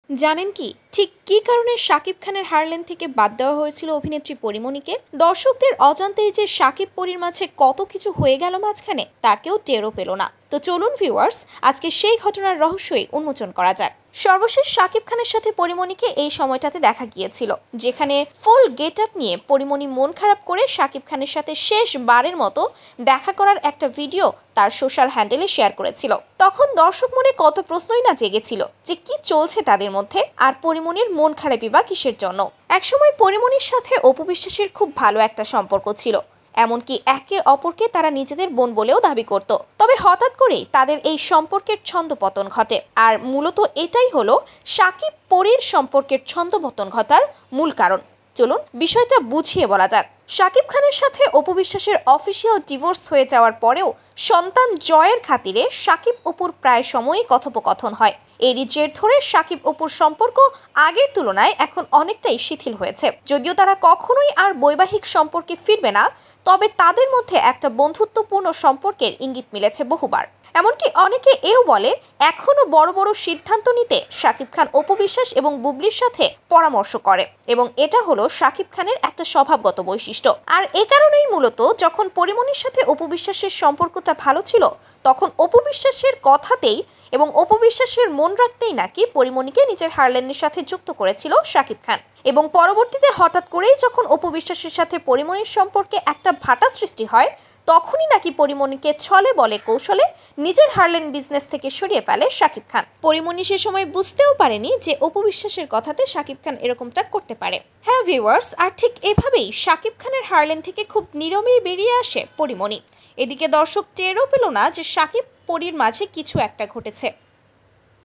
জানেন কি ঠিক কী কারণে শাকিব খানের হারলেন থেকে বাদ দেওয়া হয়েছিল অভিনেত্রী পরীমনিকে? দর্শকদের অজান্তেই যে শাকিব পরীর মাঝে কত কিছু হয়ে গেল মাঝখানে তা কেউ টেরও পেল না। তো চলুন ভিউয়ার্স, আজকে সেই ঘটনার রহস্যই উন্মোচন করা যাক। সর্বশেষ শাকিব খানের সাথে পরীমনিকে এই সময়টাতে দেখা গিয়েছিল, যেখানে ফুল গেট আপ নিয়ে পরীমনি মন খারাপ করে শাকিব খানের সাথে শেষবারের মতো দেখা করার একটা ভিডিও তার সোশ্যাল হ্যান্ডেলে শেয়ার করেছিল। তখন দর্শক মনে কত প্রশ্নই না জেগেছিল যে কি চলছে তাদের মধ্যে, আর পরীমনির মন খারাপই বা কিসের জন্য। একসময় পরীমনির সাথে অপু বিশ্বাসের খুব ভালো একটা সম্পর্ক ছিল, এমনকি একে অপরকে তারা নিজেদের বোন বলেও দাবি করত। তবে হঠাৎ করেই তাদের এই সম্পর্কের ছন্দপতন ঘটে, আর মূলত এটাই হলো শাকিব পরীর সম্পর্কের ছন্দপতন ঘটার মূল কারণ। চলুন বিষয়টা বুঝিয়ে বলা যাক। শাকিব খানের সাথে অপু বিশ্বাসের অফিসিয়াল ডিভোর্স হয়ে যাওয়ার পরেও সন্তান জয়ের খাতিরে শাকিব অপুর প্রায় সময়ই কথোপকথন হয়। এরই জের ধরে শাকিব অপুর সম্পর্ক আগের তুলনায় এখন অনেকটাই শিথিল হয়েছে। যদিও তারা কখনোই আর বৈবাহিক সম্পর্কে ফিরবে না, তবে তাদের মধ্যে একটা বন্ধুত্বপূর্ণ সম্পর্কের ইঙ্গিত মিলেছে বহুবার। এমনকি অনেকে এও বলে এখনো বড় বড় সিদ্ধান্ত নিতে শাকিব খান অপু বিশ্বাস এবং বুবলির সাথে পরামর্শ করে, এবং এটা হলো শাকিব খানের একটা স্বভাবগত বৈশিষ্ট্য। আর এ কারণেই মূলত যখন পরীমনির সাথে অপু বিশ্বাসের সম্পর্কটা ভালো ছিল, তখন অপু বিশ্বাসের কথাতেই এবং অপু বিশ্বাসের মন রাখতেই নাকি পরীমনিকে নিজের হারলেনের সাথে যুক্ত করেছিল শাকিব খান। এবং পরবর্তীতে হঠাৎ করেই যখন অপু বিশ্বাসের সাথে পরীমনির সম্পর্কে একটা ভাটা সৃষ্টি হয়, তখনই নাকি পরীমনিকে ছলে বলে কৌশলে নিজের হারলেন বিজনেস থেকে সরিয়ে ফেলে শাকিব খান। পরীমনি সে সময় বুঝতেও পারেনি যে অপু বিশ্বাসের কথাতে শাকিব খান এরকমটা করতে পারে। হ্যাঁ ভিউয়ার্স, আর ঠিক এভাবেই শাকিব খানের হারলেন থেকে খুব নীরবেই বেরিয়ে আসে পরীমনি। এদিকে দর্শক টেরও পেল না যে শাকিব পরীর মাঝে কিছু একটা ঘটেছে।